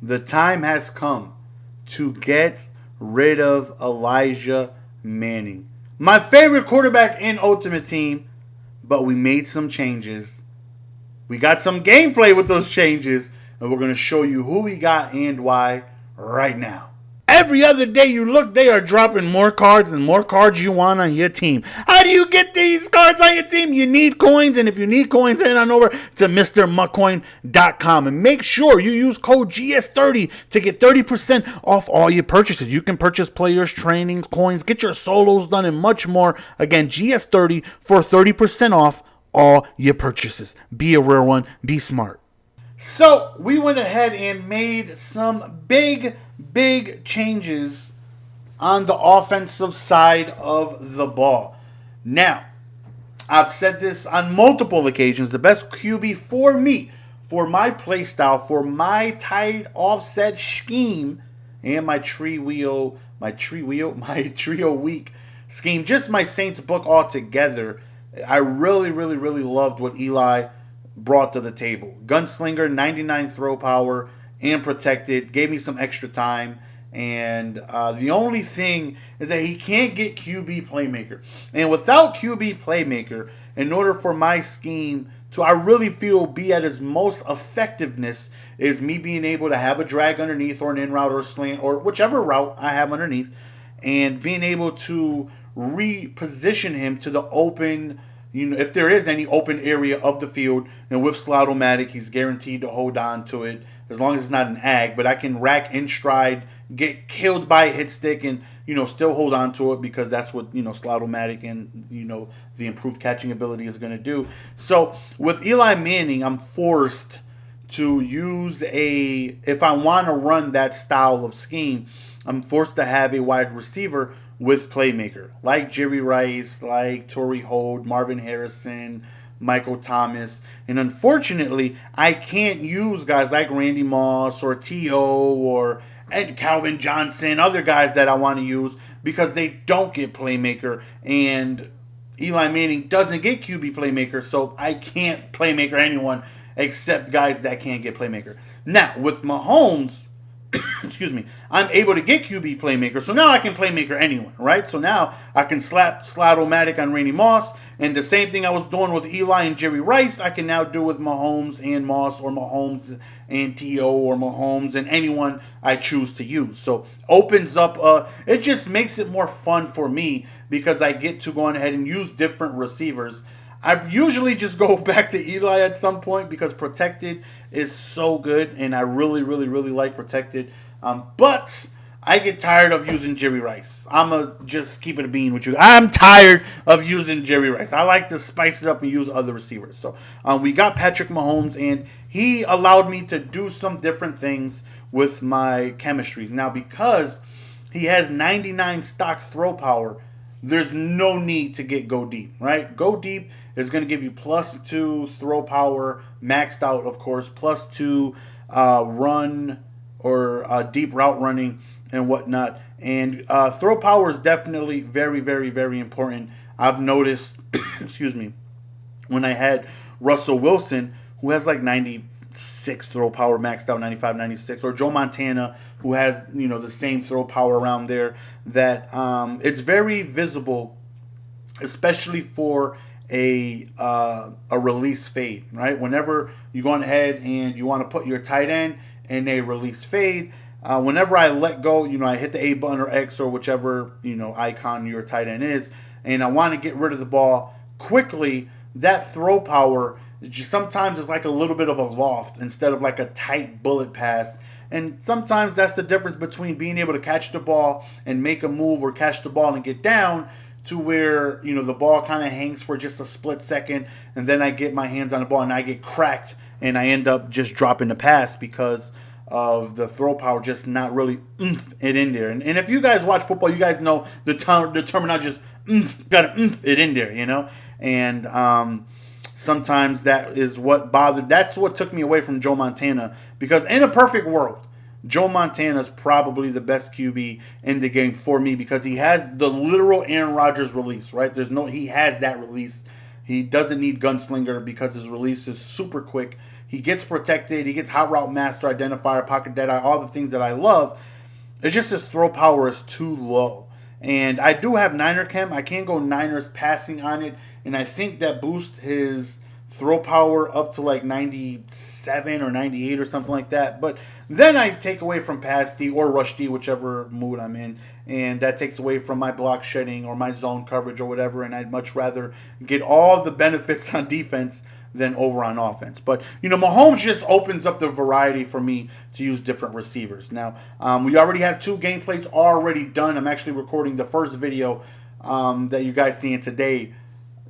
The time has come to get rid of Elijah Manning. My favorite quarterback in Ultimate Team, but we made some changes. We got some gameplay with those changes, and we're going to show you who we got and why right now. Every other day you look, they are dropping more cards and more cards you want on your team. How do you get these cards on your team? You need coins, and if you need coins, head on over to MrMuckcoin.com and make sure you use code GS30 to get 30% off all your purchases. You can purchase players, trainings, coins, get your solos done, and much more. Again, GS30 for 30% off all your purchases. Be a rare one. Be smart. So we went ahead and made some big changes on the offensive side of the ball. Now, I've said this on multiple occasions. The best QB for me, for my play style, for my tight offset scheme, and my trio week scheme, just my Saints book altogether, I really loved what Eli brought to the table. Gunslinger, 99 throw power, and protected. Gave me some extra time. And the only thing is that he can't get QB playmaker. And without QB playmaker, in order for my scheme to, I really feel, be at its most effectiveness, is me being able to have a drag underneath or an in route or slant or whichever route I have underneath, and being able to reposition him to the open, if there is any open area of the field. And with Slaughter-O-Matic, he's guaranteed to hold on to it as long as it's not an ag. But I can rack in stride, get killed by a hit stick, and still hold on to it, because that's what Slaughter-O-Matic and the improved catching ability is going to do. So with Eli Manning, I'm forced to use if I want to run that style of scheme, I'm forced to have a wide receiver with playmaker, like Jerry Rice, like Torrey Holt, Marvin Harrison, Michael Thomas. And unfortunately, I can't use guys like Randy Moss or T.O. or Calvin Johnson, other guys that I want to use, because they don't get playmaker. And Eli Manning doesn't get QB playmaker, so I can't playmaker anyone except guys that can't get playmaker. Now, with Mahomes, excuse me, I'm able to get QB playmaker, so now I can playmaker anyone, right? So now I can slap Slaughter-O-Matic on Randy Moss, and the same thing I was doing with Eli and Jerry Rice, I can now do with Mahomes and Moss, or Mahomes and T.O., or Mahomes and anyone I choose to use. So opens up, it just makes it more fun for me, because I get to go on ahead and use different receivers. I usually just go back to Eli at some point, because protected is so good, and I really like protected. But I get tired of using Jerry Rice. I'm going to just keep it a bean with you. I'm tired of using Jerry Rice. I like to spice it up and use other receivers. So we got Patrick Mahomes, and he allowed me to do some different things with my chemistries. Now, because he has 99 stock throw power, there's no need to get go deep, right? Go deep is going to give you +2 throw power, maxed out, of course, +2 run or deep route running and whatnot. And throw power is definitely very important. I've noticed, excuse me, when I had Russell Wilson, who has like 96 throw power, maxed out 95, 96, or Joe Montana, who has the same throw power around there, that it's very visible, especially for a release fade, right? Whenever you go on ahead and you want to put your tight end in a release fade, whenever I let go, I hit the A button or X or whichever icon your tight end is, and I want to get rid of the ball quickly, that throw power sometimes is like a little bit of a loft instead of like a tight bullet pass. And sometimes that's the difference between being able to catch the ball and make a move, or catch the ball and get down, to where the ball kind of hangs for just a split second, and then I get my hands on the ball and I get cracked, and I end up just dropping the pass because of the throw power just not really it in there. And if you guys watch football, you guys know the terminology just gotta it in there, and sometimes that is what bothered. That's what took me away from Joe Montana, because in a perfect world, Joe Montana is probably the best QB in the game for me, because he has the literal Aaron Rodgers release, right? He has that release. He doesn't need Gunslinger because his release is super quick. He gets protected. He gets hot route master, identifier, pocket dead eye, all the things that I love. It's just his throw power is too low. And I do have Niner Chem. I can't go Niners passing on it. And I think that boosts his throw power up to like 97 or 98 or something like that. But then I take away from pass D or rush D, whichever mood I'm in. And that takes away from my block shedding or my zone coverage or whatever. And I'd much rather get all the benefits on defense than over on offense. But, Mahomes just opens up the variety for me to use different receivers. Now, we already have 2 gameplays already done. I'm actually recording the first video that you guys seeing today,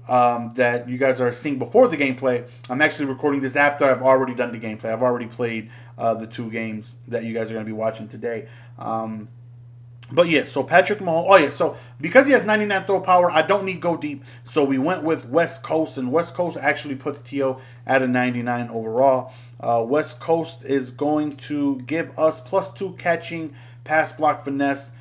that you guys are seeing before the gameplay. I'm actually recording this after I've already done the gameplay. I've already played the 2 games that you guys are going to be watching today. But yeah, so Patrick Mahomes. Oh yeah, so because he has 99 throw power, I don't need go deep. So we went with West Coast, and West Coast actually puts T.O. at a 99 overall. West Coast is going to give us +2 catching, pass block finesse,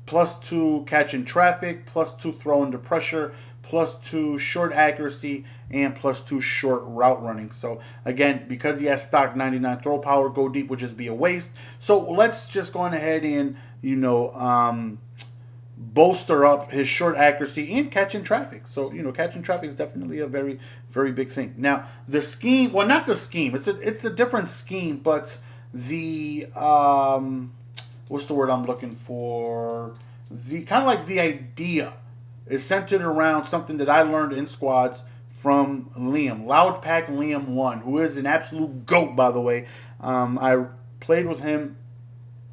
+2 catching traffic, +2 throw under pressure, +2 short accuracy, and +2 short route running. So again, because he has stock 99 throw power, go deep would just be a waste. So let's just go on ahead and bolster up his short accuracy and catching traffic. So catching traffic is definitely a very, very big thing. Now the scheme, well, not the scheme. It's a different scheme, but the what's the word I'm looking for? The kind of like the idea is centered around something that I learned in squads from Liam, Loud Pack Liam 1, who is an absolute GOAT, by the way. I played with him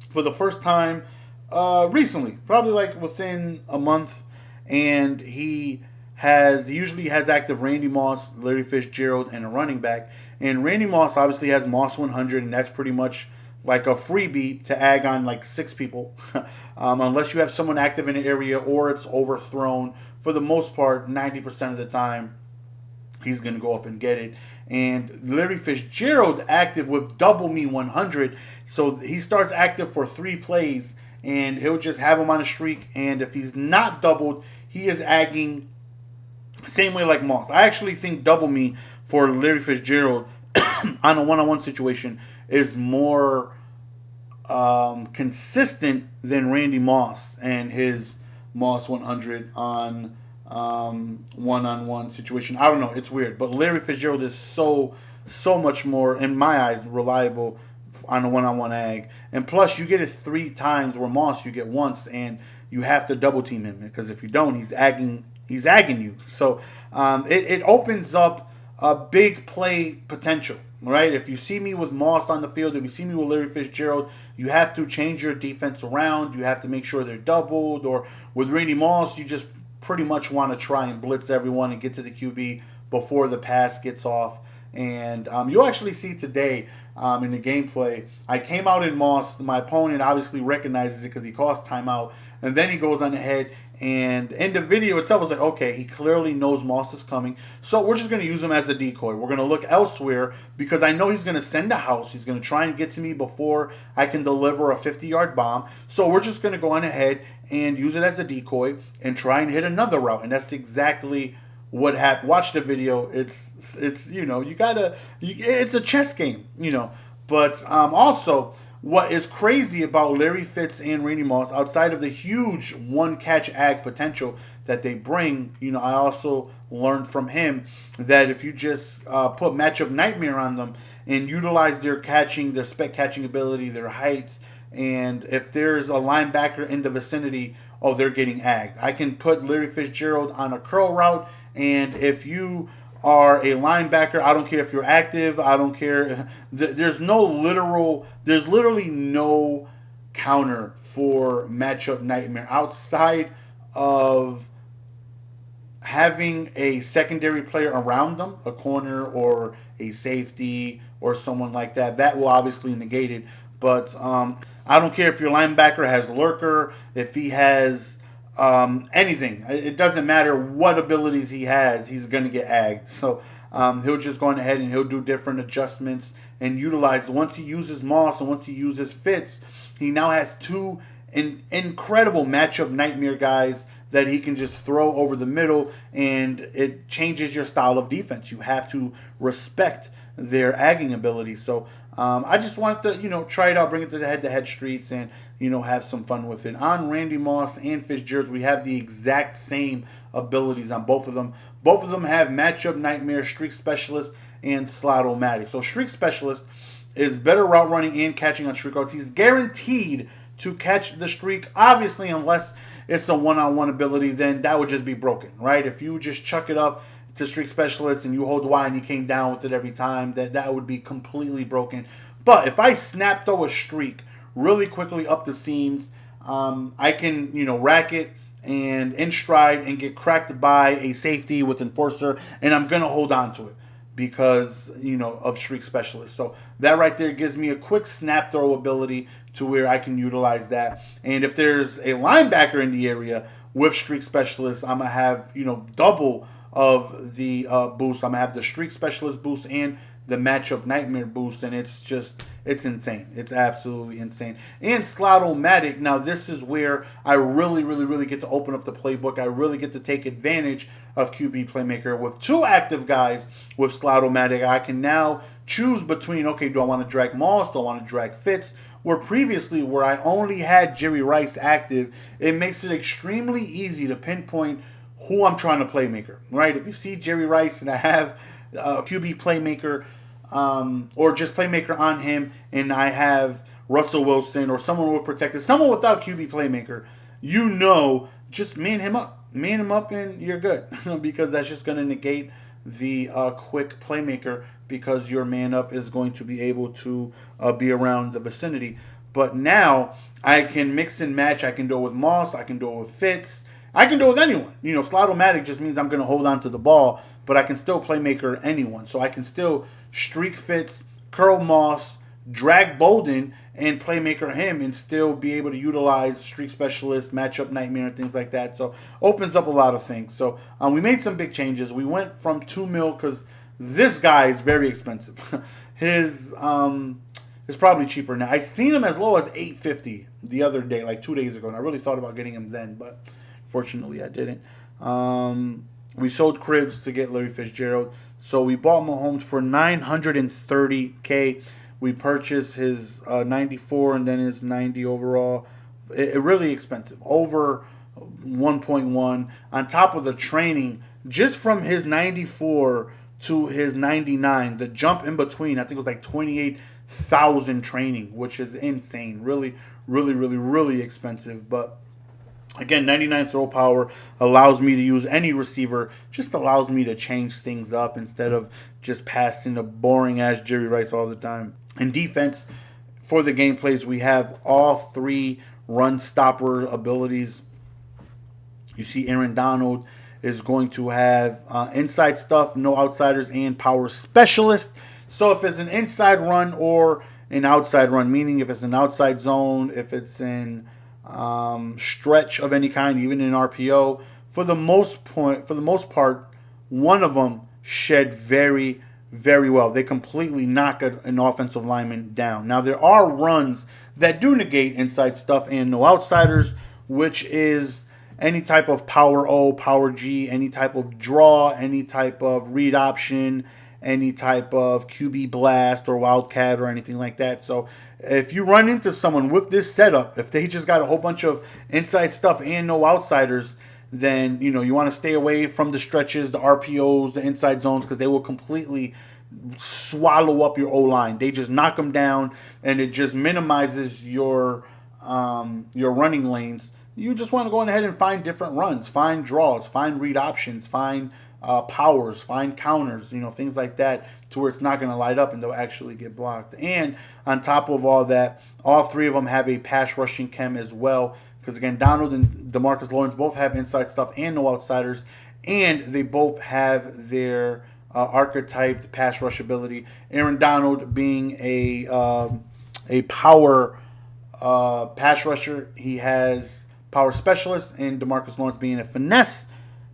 for the first time recently, probably like within a month, and he usually has active Randy Moss, Larry Fitzgerald, and a running back. And Randy Moss obviously has Moss 100, and that's pretty much like a freebie to ag on like 6 people, unless you have someone active in the area or it's overthrown. For the most part, 90% of the time, he's going to go up and get it. And Larry Fitzgerald active with double me 100, so he starts active for 3 plays, and he'll just have him on a streak. And if he's not doubled, he is agging same way like Moss. I actually think double me for Larry Fitzgerald on a one-on-one situation is more consistent than Randy Moss and his Moss 100 on one-on-one situation. I don't know, it's weird, but Larry Fitzgerald is so much more, in my eyes, reliable on a one-on-one ag. And plus, you get it 3 times, where Moss you get once, and you have to double team him, because if you don't, he's agging you. So it opens up a big play potential. Right? If you see me with Moss on the field, if you see me with Larry Fitzgerald, you have to change your defense around. You have to make sure they're doubled. Or with Randy Moss, you just pretty much want to try and blitz everyone and get to the QB before the pass gets off. And you'll actually see today in the gameplay, I came out in Moss. My opponent obviously recognizes it because he calls timeout. And then he goes on ahead, and in the video itself, was like, okay, he clearly knows Moss is coming. So we're just going to use him as a decoy. We're going to look elsewhere because I know he's going to send a house. He's going to try and get to me before I can deliver a 50-yard bomb. So we're just going to go on ahead and use it as a decoy and try and hit another route. And that's exactly what happened. Watch the video. It's it's a chess game, But also, what is crazy about Larry Fitz and Randy Moss, outside of the huge one-catch ag potential that they bring, I also learned from him that if you just put matchup nightmare on them and utilize their spec catching ability, their heights, and if there's a linebacker in the vicinity, they're getting agged. I can put Larry Fitzgerald on a curl route, and if you are a linebacker, I don't care if you're active, I don't care. There's literally no counter for matchup nightmare outside of having a secondary player around them, a corner or a safety or someone like that. That will obviously negate it. But I don't care if your linebacker has lurker, if he has anything. It doesn't matter what abilities he has, he's going to get agged. So he'll just go on ahead and he'll do different adjustments and utilize. Once he uses Moss and once he uses Fitz, he now has 2 incredible matchup nightmare guys that he can just throw over the middle, and it changes your style of defense. You have to respect their agging ability. So I just want to, try it out, bring it to the head-to-head streets, and have some fun with it. On Randy Moss and Fitzgerald, we have the exact same abilities on both of them. Both of them have Matchup Nightmare, Streak Specialist, and Slot-O-Matic. So Streak Specialist is better route running and catching on streak routes. He's guaranteed to catch the streak, obviously, unless it's a one-on-one ability, then that would just be broken, right? If you just chuck it up to Streak Specialist and you hold Y and you came down with it every time, that would be completely broken. But if I snap throw a streak really quickly up the seams, I can, rack it and in stride and get cracked by a safety with Enforcer, and I'm going to hold on to it because, of Streak Specialist. So that right there gives me a quick snap throw ability to where I can utilize that. And if there's a linebacker in the area with Streak Specialist, I'm going to have, double of the boost. I'm going to have the Streak Specialist boost and the Matchup Nightmare boost, and it's insane. It's absolutely insane. And Slot-O-Matic, now this is where I really, really, really get to open up the playbook. I really get to take advantage of QB Playmaker. With two active guys with Slot-O-Matic, I can now choose between, okay, do I want to drag Moss? Do I want to drag Fitz? Where previously, where I only had Jerry Rice active, it makes it extremely easy to pinpoint who I'm trying to Playmaker, right? If you see Jerry Rice and I have QB Playmaker, or just Playmaker on him, and I have Russell Wilson or someone with protected, someone without QB Playmaker, just man him up. Man him up and you're good. Because that's just going to negate the quick Playmaker, because your man up is going to be able to be around the vicinity. But now I can mix and match. I can do it with Moss. I can do it with Fitz. I can do it with anyone. Slot-O-Matic just means I'm going to hold on to the ball, but I can still Playmaker anyone. So I can still streak Fitz, curl Moss, drag Bolden, and Playmaker him, and still be able to utilize Streak Specialist, Matchup Nightmare, and things like that. So opens up a lot of things. So we made some big changes. We went from $2 million because this guy is very expensive. His is probably cheaper now. I seen him as low as $850 the other day, like 2 days ago, and I really thought about getting him then, but fortunately I didn't. We sold Cribs to get Larry Fitzgerald. So we bought Mahomes for $930K. We purchased his 94 and then his 90 overall. It really expensive. Over 1.1. On top of the training, just from his 94 to his 99, the jump in between, I think it was like 28,000 training, which is insane. Really, really, really, really expensive. But again, 99 throw power allows me to use any receiver, just allows me to change things up instead of just passing the boring-ass Jerry Rice all the time. In defense, for the gameplays, we have all three run stopper abilities. You see Aaron Donald is going to have inside stuff, no outsiders, and power specialist. So if it's an inside run or an outside run, meaning if it's an outside zone, if it's in stretch of any kind, even in RPO, for the most part, one of them shed very, very well. They completely knock an offensive lineman down. Now there are runs that do negate inside stuff and no outsiders, which is any type of power O, power G, any type of draw, any type of read option, any type of QB blast or wildcat or anything like that. So if you run into someone with this setup, if they just got a whole bunch of inside stuff and no outsiders, then you want to stay away from the stretches, the RPOs, the inside zones, because they will completely swallow up your O-line. They just knock them down, and it just minimizes your running lanes. You just want to go ahead and find different runs, find draws, find read options, find powers, find counters, things like that, to where it's not going to light up and they'll actually get blocked. And on top of all that, all three of them have a pass rushing chem as well, because again, Donald and DeMarcus Lawrence both have inside stuff and no outsiders, and they both have their archetyped pass rush ability. Aaron Donald being a power pass rusher, he has power specialist, and DeMarcus Lawrence being a finesse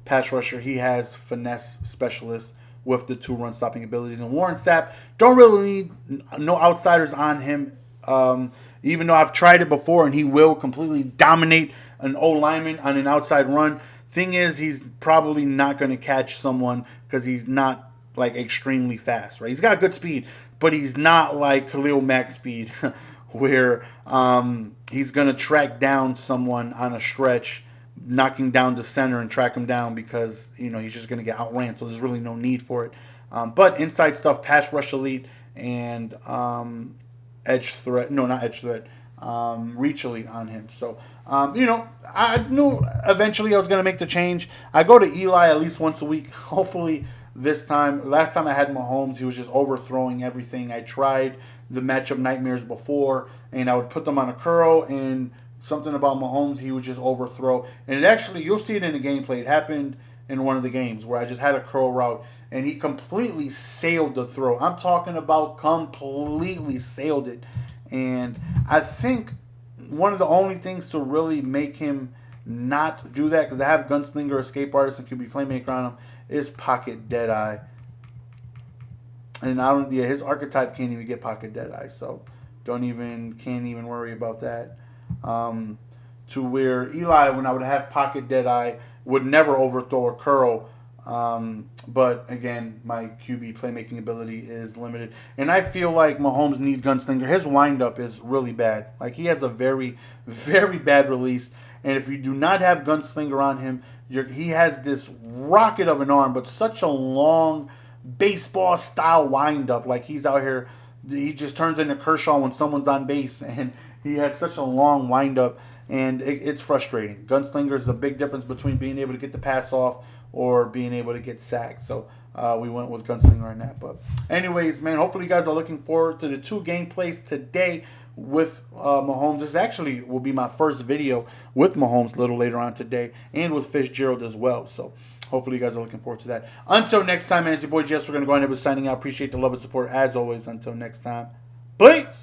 pass rusher, he has finesse specialist with the two run stopping abilities. And Warren Sapp, don't really need no outsiders on him, even though I've tried it before, and he will completely dominate an O lineman on an outside run. Thing is, he's probably not going to catch someone because he's not like extremely fast, right? He's got good speed, but he's not like Khalil Mack speed, where he's gonna track down someone on a stretch, knocking down the center and track him down because he's just gonna get outran. So there's really no need for it. But inside stuff, pass rush elite, and edge threat. No, not edge threat. Reach elite on him. So I knew eventually I was gonna make the change. I go to Eli at least once a week. Hopefully this time. Last time I had Mahomes, he was just overthrowing everything. I tried the matchup nightmares before, and I would put them on a curl, and something about Mahomes, he would just overthrow. And it actually, you'll see it in the gameplay. It happened in one of the games where I just had a curl route, and he completely sailed the throw. I'm talking about completely sailed it. And I think one of the only things to really make him not do that, because I have Gunslinger, Escape Artist, and QB Playmaker on him, is Pocket Deadeye. And his archetype can't even get Pocket Deadeye, so can't even worry about that. To where Eli, when I would have Pocket Deadeye, would never overthrow or curl. But again, my QB playmaking ability is limited, and I feel like Mahomes needs Gunslinger. His windup is really bad. Like, he has a very, very bad release, and if you do not have Gunslinger on him, he has this rocket of an arm, but such a long baseball style windup. Like, he's out here, he just turns into Kershaw when someone's on base, and he has such a long windup, and it's frustrating. Gunslinger is a big difference between being able to get the pass off or being able to get sacked. So we went with Gunslinger on that. But anyways, man, hopefully you guys are looking forward to the two gameplays today with Mahomes. This actually will be my first video with Mahomes a little later on today, and with Fitzgerald as well. So hopefully you guys are looking forward to that. Until next time, man, it's your boy Jess. We're going to go ahead and be signing out. Appreciate the love and support as always. Until next time, peace.